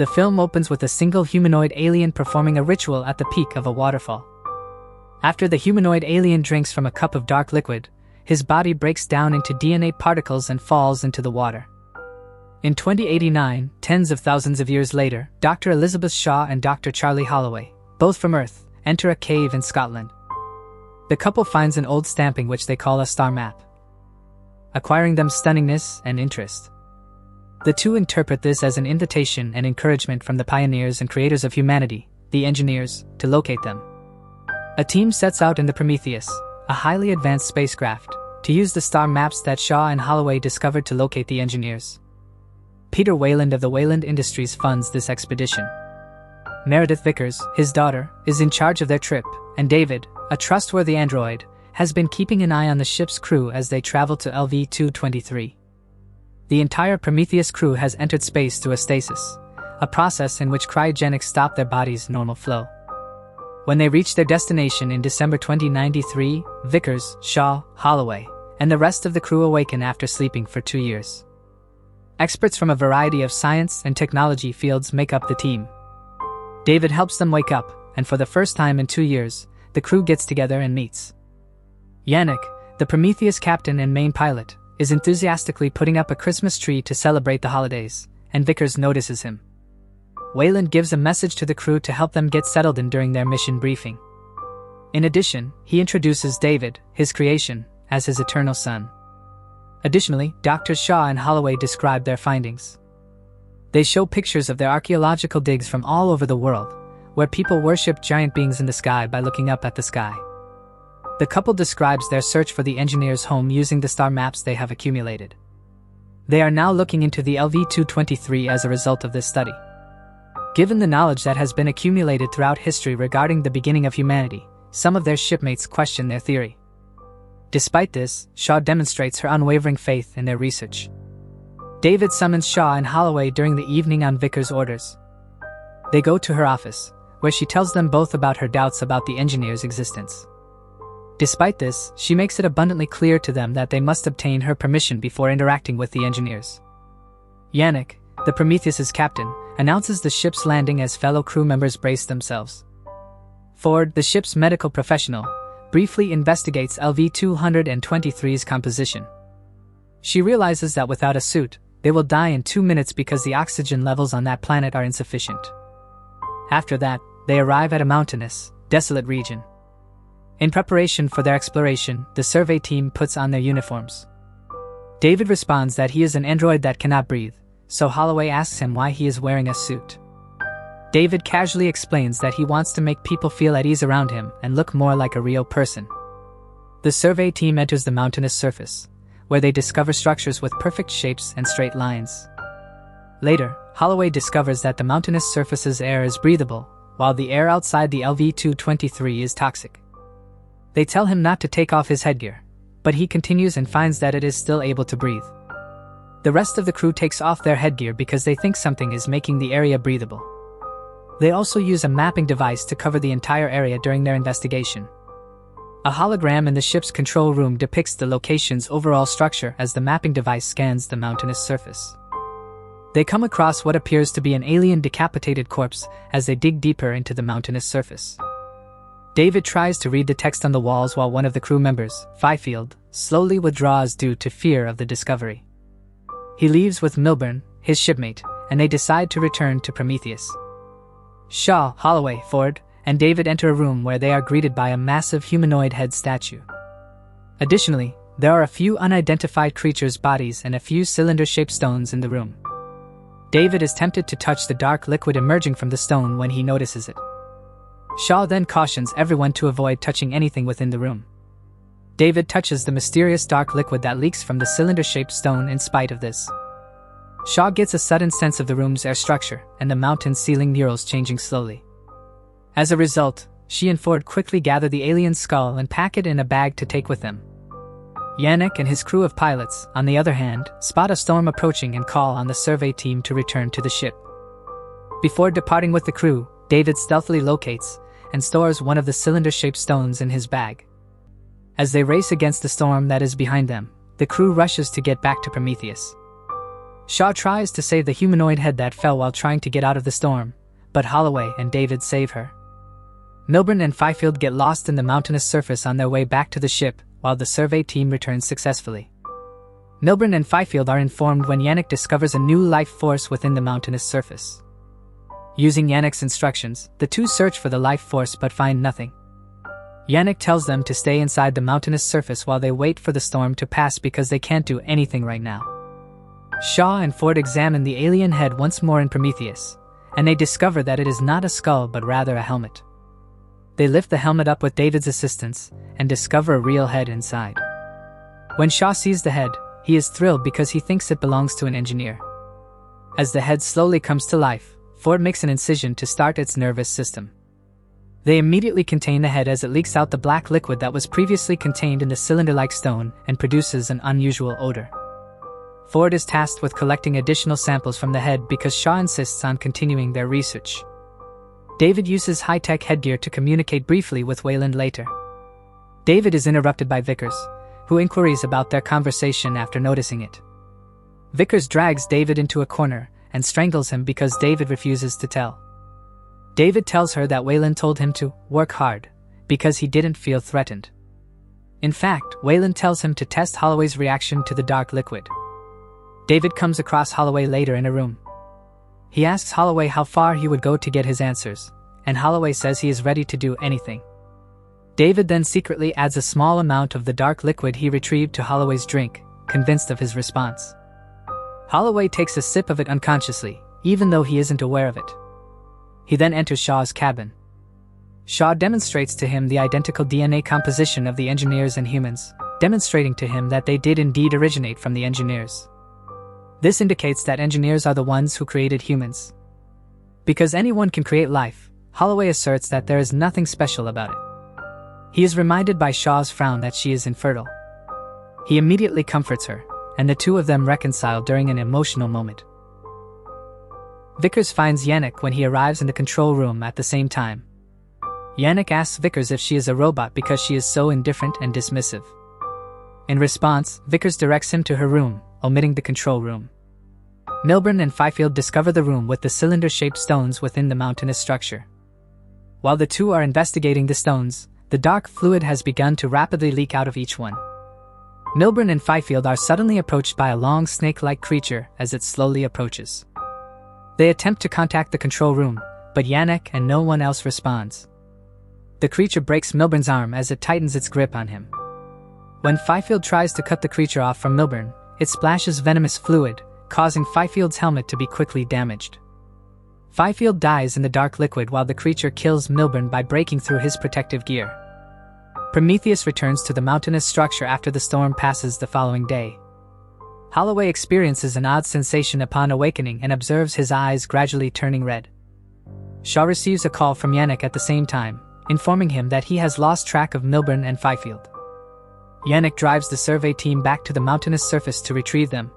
The film opens with a single humanoid alien performing a ritual at the peak of a waterfall. After the humanoid alien drinks from a cup of dark liquid, his body breaks down into DNA particles and falls into the water. In 2089, tens of thousands of years later, Dr. Elizabeth Shaw and Dr. Charlie Holloway, both from Earth, enter a cave in Scotland. The couple finds an old stamping which they call a star map, acquiring them stunningness and interest. The two interpret this as an invitation and encouragement from the pioneers and creators of humanity, the engineers, to locate them. A team sets out in the Prometheus, a highly advanced spacecraft, to use the star maps that Shaw and Holloway discovered to locate the engineers. Peter Wayland of the Wayland Industries funds this expedition. Meredith Vickers, his daughter, is in charge of their trip, and David, a trustworthy android, has been keeping an eye on the ship's crew as they travel to LV-223. The entire Prometheus crew has entered space through a stasis, a process in which cryogenics stop their body's normal flow. When they reach their destination in December 2093, Vickers, Shaw, Holloway, and the rest of the crew awaken after sleeping for 2 years. Experts from a variety of science and technology fields make up the team. David helps them wake up, and for the first time in 2 years, the crew gets together and meets. Yannick, the Prometheus captain and main pilot, is enthusiastically putting up a Christmas tree to celebrate the holidays, and Vickers notices him. Wayland gives a message to the crew to help them get settled in during their mission briefing. In addition, he introduces David, his creation, as his eternal son. Additionally, Drs. Shaw and Holloway describe their findings. They show pictures of their archaeological digs from all over the world, where people worship giant beings in the sky by looking up at the sky. The couple describes their search for the engineer's home using the star maps they have accumulated. They are now looking into the LV-223 as a result of this study. Given the knowledge that has been accumulated throughout history regarding the beginning of humanity, some of their shipmates question their theory. Despite this, Shaw demonstrates her unwavering faith in their research. David summons Shaw and Holloway during the evening on Vickers' orders. They go to her office, where she tells them both about her doubts about the engineer's existence. Despite this, she makes it abundantly clear to them that they must obtain her permission before interacting with the engineers. Yannick, the Prometheus's captain, announces the ship's landing as fellow crew members brace themselves. Ford, the ship's medical professional, briefly investigates LV-223's composition. She realizes that without a suit, they will die in 2 minutes because the oxygen levels on that planet are insufficient. After that, they arrive at a mountainous, desolate region. In preparation for their exploration, the survey team puts on their uniforms. David responds that he is an android that cannot breathe, so Holloway asks him why he is wearing a suit. David casually explains that he wants to make people feel at ease around him and look more like a real person. The survey team enters the mountainous surface, where they discover structures with perfect shapes and straight lines. Later, Holloway discovers that the mountainous surface's air is breathable, while the air outside the LV-223 is toxic. They tell him not to take off his headgear, but he continues and finds that it is still able to breathe. The rest of the crew takes off their headgear because they think something is making the area breathable. They also use a mapping device to cover the entire area during their investigation. A hologram in the ship's control room depicts the location's overall structure as the mapping device scans the mountainous surface. They come across what appears to be an alien decapitated corpse as they dig deeper into the mountainous surface. David tries to read the text on the walls while one of the crew members, Fifield, slowly withdraws due to fear of the discovery. He leaves with Milburn, his shipmate, and they decide to return to Prometheus. Shaw, Holloway, Ford, and David enter a room where they are greeted by a massive humanoid head statue. Additionally, there are a few unidentified creatures' bodies and a few cylinder-shaped stones in the room. David is tempted to touch the dark liquid emerging from the stone when he notices it. Shaw then cautions everyone to avoid touching anything within the room. David touches the mysterious dark liquid that leaks from the cylinder-shaped stone in spite of this. Shaw gets a sudden sense of the room's air structure and the mountain ceiling murals changing slowly. As a result, she and Ford quickly gather the alien's skull and pack it in a bag to take with them. Yannick and his crew of pilots, on the other hand, spot a storm approaching and call on the survey team to return to the ship. Before departing with the crew, David stealthily locates and stores one of the cylinder-shaped stones in his bag. As they race against the storm that is behind them, the crew rushes to get back to Prometheus. Shaw tries to save the humanoid head that fell while trying to get out of the storm, but Holloway and David save her. Milburn and Fifield get lost in the mountainous surface on their way back to the ship, while the survey team returns successfully. Milburn and Fifield are informed when Yannick discovers a new life force within the mountainous surface. Using Yannick's instructions, the two search for the life force but find nothing. Yannick tells them to stay inside the mountainous surface while they wait for the storm to pass because they can't do anything right now. Shaw and Ford examine the alien head once more in Prometheus, and they discover that it is not a skull but rather a helmet. They lift the helmet up with David's assistance and discover a real head inside. When Shaw sees the head, he is thrilled because he thinks it belongs to an engineer. As the head slowly comes to life, Ford makes an incision to start its nervous system. They immediately contain the head as it leaks out the black liquid that was previously contained in the cylinder-like stone and produces an unusual odor. Ford is tasked with collecting additional samples from the head because Shaw insists on continuing their research. David uses high-tech headgear to communicate briefly with Wayland later. David is interrupted by Vickers, who inquires about their conversation after noticing it. Vickers drags David into a corner and strangles him because David refuses to tell. David tells her that Wayland told him to work hard because he didn't feel threatened. In fact, Wayland tells him to test Holloway's reaction to the dark liquid. David comes across Holloway later in a room. He asks Holloway how far he would go to get his answers, and Holloway says he is ready to do anything. David then secretly adds a small amount of the dark liquid he retrieved to Holloway's drink, convinced of his response. Holloway takes a sip of it unconsciously, even though he isn't aware of it. He then enters Shaw's cabin. Shaw demonstrates to him the identical DNA composition of the engineers and humans, demonstrating to him that they did indeed originate from the engineers. This indicates that engineers are the ones who created humans. Because anyone can create life, Holloway asserts that there is nothing special about it. He is reminded by Shaw's frown that she is infertile. He immediately comforts her, and the two of them reconcile during an emotional moment. Vickers finds Yannick when he arrives in the control room at the same time. Yannick asks Vickers if she is a robot because she is so indifferent and dismissive. In response, Vickers directs him to her room, omitting the control room. Milburn and Fifield discover the room with the cylinder-shaped stones within the mountainous structure. While the two are investigating the stones, the dark fluid has begun to rapidly leak out of each one. Milburn and Fifield are suddenly approached by a long snake-like creature as it slowly approaches. They attempt to contact the control room, but Yannick and no one else responds. The creature breaks Milburn's arm as it tightens its grip on him. When Fifield tries to cut the creature off from Milburn, it splashes venomous fluid, causing Fifield's helmet to be quickly damaged. Fifield dies in the dark liquid while the creature kills Milburn by breaking through his protective gear. Prometheus returns to the mountainous structure after the storm passes the following day. Holloway experiences an odd sensation upon awakening and observes his eyes gradually turning red. Shaw receives a call from Yannick at the same time, informing him that he has lost track of Milburn and Fifield. Yannick drives the survey team back to the mountainous surface to retrieve them.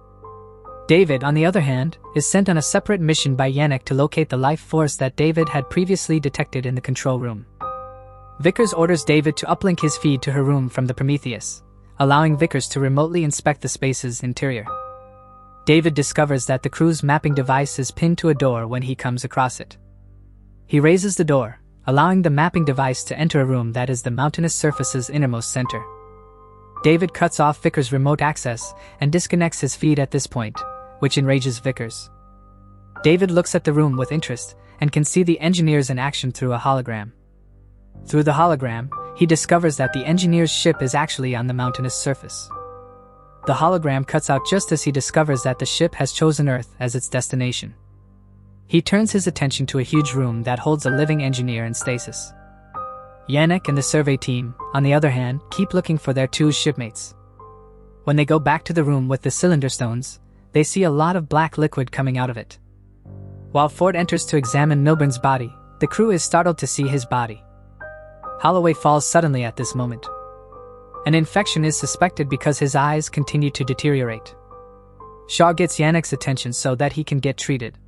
David, on the other hand, is sent on a separate mission by Yannick to locate the life force that David had previously detected in the control room. Vickers orders David to uplink his feed to her room from the Prometheus, allowing Vickers to remotely inspect the space's interior. David discovers that the crew's mapping device is pinned to a door when he comes across it. He raises the door, allowing the mapping device to enter a room that is the mountainous surface's innermost center. David cuts off Vickers' remote access and disconnects his feed at this point, which enrages Vickers. David looks at the room with interest and can see the engineers in action through a hologram. Through the hologram, he discovers that the engineer's ship is actually on the mountainous surface. The hologram cuts out just as he discovers that the ship has chosen Earth as its destination. He turns his attention to a huge room that holds a living engineer in stasis. Yannick and the survey team, on the other hand, keep looking for their two shipmates. When they go back to the room with the cylinder stones, they see a lot of black liquid coming out of it. While Ford enters to examine Milburn's body, the crew is startled to see his body. Holloway falls suddenly at this moment. An infection is suspected because his eyes continue to deteriorate. Shaw gets Yannick's attention so that he can get treated.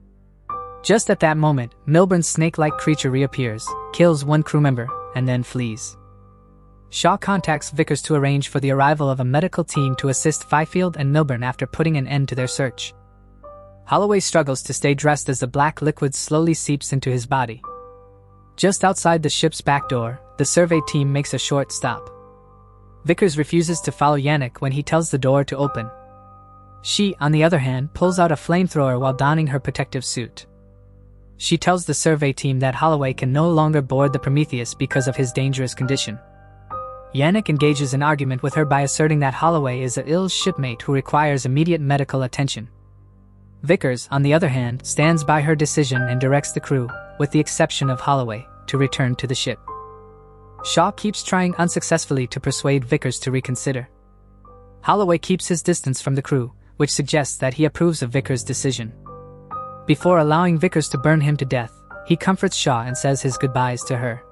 Just at that moment, Milburn's snake-like creature reappears, kills one crew member, and then flees. Shaw contacts Vickers to arrange for the arrival of a medical team to assist Fifield and Milburn after putting an end to their search. Holloway struggles to stay dressed as the black liquid slowly seeps into his body. Just outside the ship's back door, the survey team makes a short stop. Vickers refuses to follow Yannick when he tells the door to open. She, on the other hand, pulls out a flamethrower while donning her protective suit. She tells the survey team that Holloway can no longer board the Prometheus because of his dangerous condition. Yannick engages in argument with her by asserting that Holloway is an ill shipmate who requires immediate medical attention. Vickers, on the other hand, stands by her decision and directs the crew, with the exception of Holloway, to return to the ship. Shaw keeps trying unsuccessfully to persuade Vickers to reconsider. Holloway keeps his distance from the crew, which suggests that he approves of Vickers' decision. Before allowing Vickers to burn him to death, he comforts Shaw and says his goodbyes to her.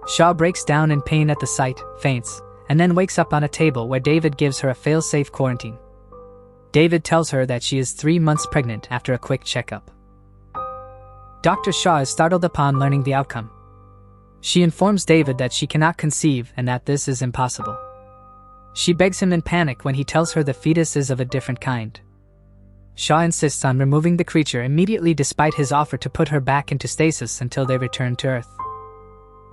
Shaw breaks down in pain at the sight, faints, and then wakes up on a table where David gives her a fail-safe quarantine. David tells her that she is 3 months pregnant after a quick checkup. Dr. Shaw is startled upon learning the outcome. She informs David that she cannot conceive and that this is impossible. She begs him in panic when he tells her the fetus is of a different kind. Shaw insists on removing the creature immediately despite his offer to put her back into stasis until they return to Earth.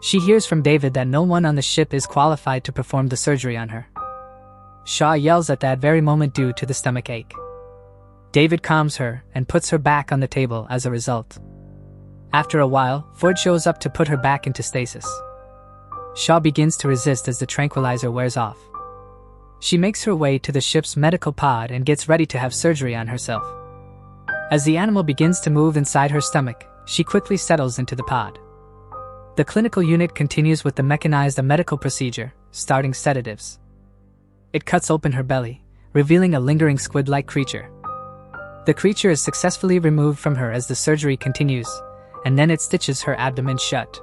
She hears from David that no one on the ship is qualified to perform the surgery on her. Shaw yells at that very moment due to the stomach ache. David calms her and puts her back on the table as a result. After a while, Ford shows up to put her back into stasis. Shaw begins to resist as the tranquilizer wears off. She makes her way to the ship's medical pod and gets ready to have surgery on herself. As the animal begins to move inside her stomach, she quickly settles into the pod. The clinical unit continues with the mechanized medical procedure, starting sedatives. It cuts open her belly, revealing a lingering squid-like creature. The creature is successfully removed from her as the surgery continues, and then it stitches her abdomen shut.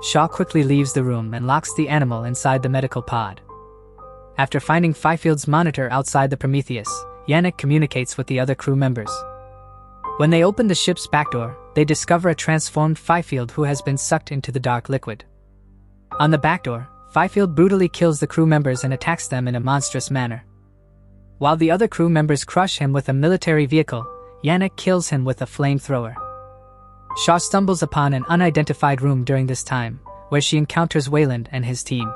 Shaw quickly leaves the room and locks the animal inside the medical pod. After finding Fifield's monitor outside the Prometheus, Yannick communicates with the other crew members. When they open the ship's back door, they discover a transformed Fifield who has been sucked into the dark liquid. On the back door, Fifield brutally kills the crew members and attacks them in a monstrous manner. While the other crew members crush him with a military vehicle, Yannick kills him with a flamethrower. Shaw stumbles upon an unidentified room during this time, where she encounters Wayland and his team.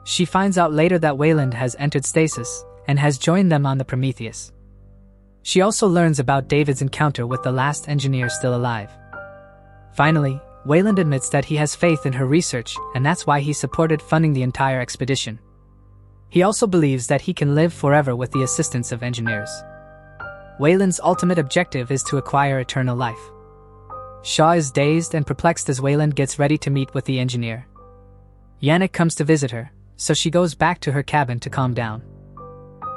She finds out later that Wayland has entered stasis and has joined them on the Prometheus. She also learns about David's encounter with the last engineer still alive. Finally, Wayland admits that he has faith in her research and that's why he supported funding the entire expedition. He also believes that he can live forever with the assistance of engineers. Wayland's ultimate objective is to acquire eternal life. Shaw is dazed and perplexed as Wayland gets ready to meet with the engineer. Yannick comes to visit her, so she goes back to her cabin to calm down.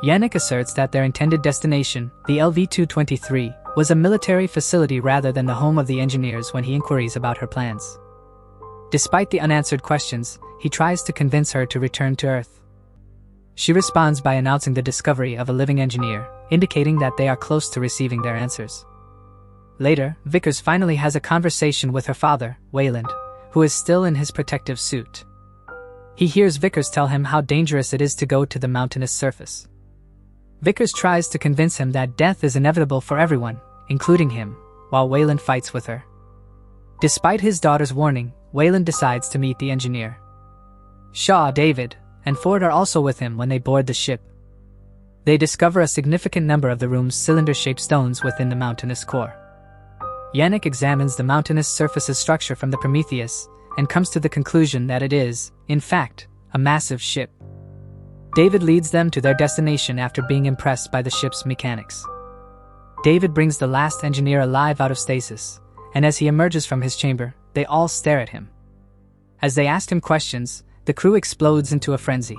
Yannick asserts that their intended destination, the LV-223, was a military facility rather than the home of the engineers when he inquires about her plans. Despite the unanswered questions, he tries to convince her to return to Earth. She responds by announcing the discovery of a living engineer, indicating that they are close to receiving their answers. Later, Vickers finally has a conversation with her father, Wayland, who is still in his protective suit. He hears Vickers tell him how dangerous it is to go to the mountainous surface. Vickers tries to convince him that death is inevitable for everyone, including him, while Wayland fights with her. Despite his daughter's warning, Wayland decides to meet the engineer. Shaw, David, and Ford are also with him when they board the ship. They discover a significant number of the room's cylinder-shaped stones within the mountainous core. Yannick examines the mountainous surface's structure from the Prometheus and comes to the conclusion that it is, in fact, a massive ship. David leads them to their destination after being impressed by the ship's mechanics. David brings the last engineer alive out of stasis, and as he emerges from his chamber, they all stare at him. As they ask him questions, the crew explodes into a frenzy.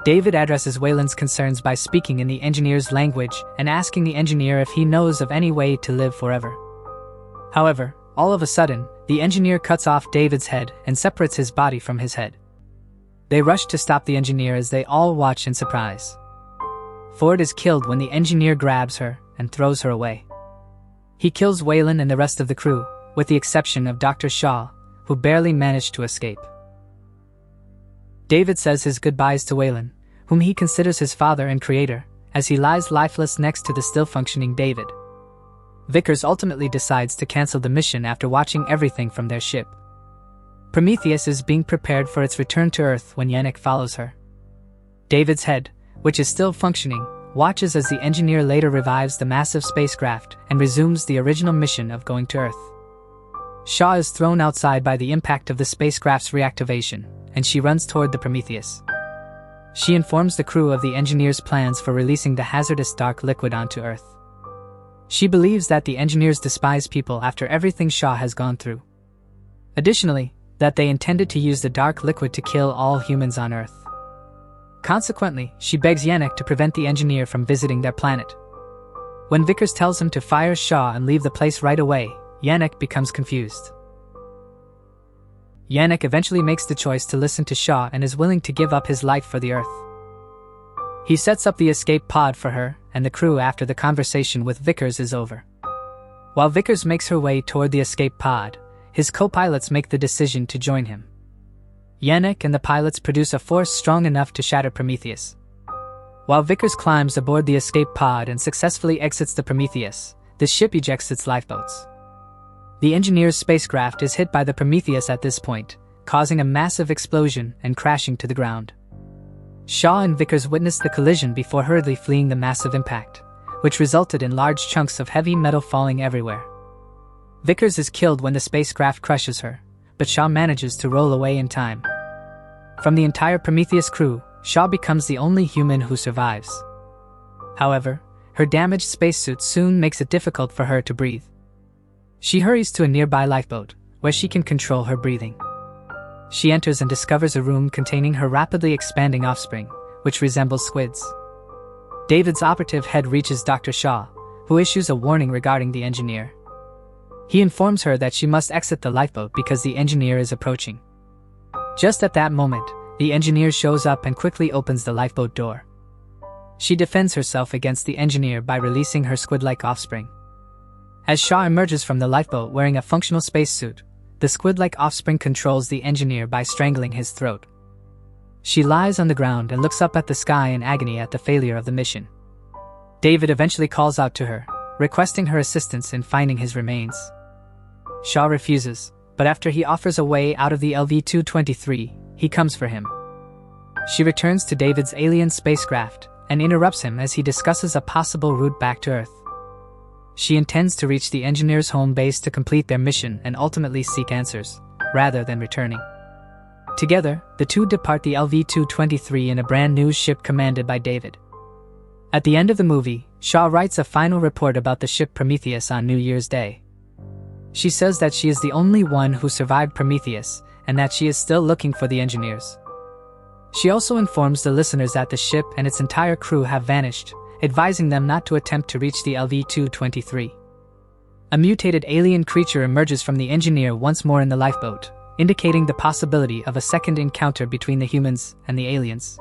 David addresses Wayland's concerns by speaking in the engineer's language and asking the engineer if he knows of any way to live forever. However, all of a sudden, the engineer cuts off David's head and separates his body from his head. They rush to stop the engineer as they all watch in surprise. Ford is killed when the engineer grabs her and throws her away. He kills Wayland and the rest of the crew, with the exception of Dr. Shaw, who barely managed to escape. David says his goodbyes to Wayland, whom he considers his father and creator, as he lies lifeless next to the still-functioning David. Vickers ultimately decides to cancel the mission after watching everything from their ship. Prometheus is being prepared for its return to Earth when Yannick follows her. David's head, which is still functioning, watches as the engineer later revives the massive spacecraft and resumes the original mission of going to Earth. Shaw is thrown outside by the impact of the spacecraft's reactivation, and she runs toward the Prometheus. She informs the crew of the engineer's plans for releasing the hazardous dark liquid onto Earth. She believes that the engineers despise people after everything Shaw has gone through. Additionally, that they intended to use the dark liquid to kill all humans on Earth. Consequently, she begs Yannick to prevent the engineer from visiting their planet. When Vickers tells him to fire Shaw and leave the place right away, Yannick becomes confused. Yannick eventually makes the choice to listen to Shaw and is willing to give up his life for the Earth. He sets up the escape pod for her and the crew after the conversation with Vickers is over. While Vickers makes her way toward the escape pod, his co-pilots make the decision to join him. Yannick and the pilots produce a force strong enough to shatter Prometheus. While Vickers climbs aboard the escape pod and successfully exits the Prometheus, the ship ejects its lifeboats. The engineer's spacecraft is hit by the Prometheus at this point, causing a massive explosion and crashing to the ground. Shaw and Vickers witness the collision before hurriedly fleeing the massive impact, which resulted in large chunks of heavy metal falling everywhere. Vickers is killed when the spacecraft crushes her, but Shaw manages to roll away in time. From the entire Prometheus crew, Shaw becomes the only human who survives. However, her damaged spacesuit soon makes it difficult for her to breathe. She hurries to a nearby lifeboat, where she can control her breathing. She enters and discovers a room containing her rapidly expanding offspring, which resembles squids. David's operative head reaches Dr. Shaw, who issues a warning regarding the engineer. He informs her that she must exit the lifeboat because the engineer is approaching. Just at that moment, the engineer shows up and quickly opens the lifeboat door. She defends herself against the engineer by releasing her squid-like offspring. As Shaw emerges from the lifeboat wearing a functional spacesuit, the squid-like offspring controls the engineer by strangling his throat. She lies on the ground and looks up at the sky in agony at the failure of the mission. David eventually calls out to her, requesting her assistance in finding his remains. Shaw refuses, but after he offers a way out of the LV-223, he comes for him. She returns to David's alien spacecraft and interrupts him as he discusses a possible route back to Earth. She intends to reach the engineer's home base to complete their mission and ultimately seek answers, rather than returning. Together, the two depart the LV-223 in a brand new ship commanded by David. At the end of the movie, Shaw writes a final report about the ship Prometheus on New Year's Day. She says that she is the only one who survived Prometheus and that she is still looking for the engineers. She also informs the listeners that the ship and its entire crew have vanished, advising them not to attempt to reach the LV-223. A mutated alien creature emerges from the engineer once more in the lifeboat, indicating the possibility of a second encounter between the humans and the aliens.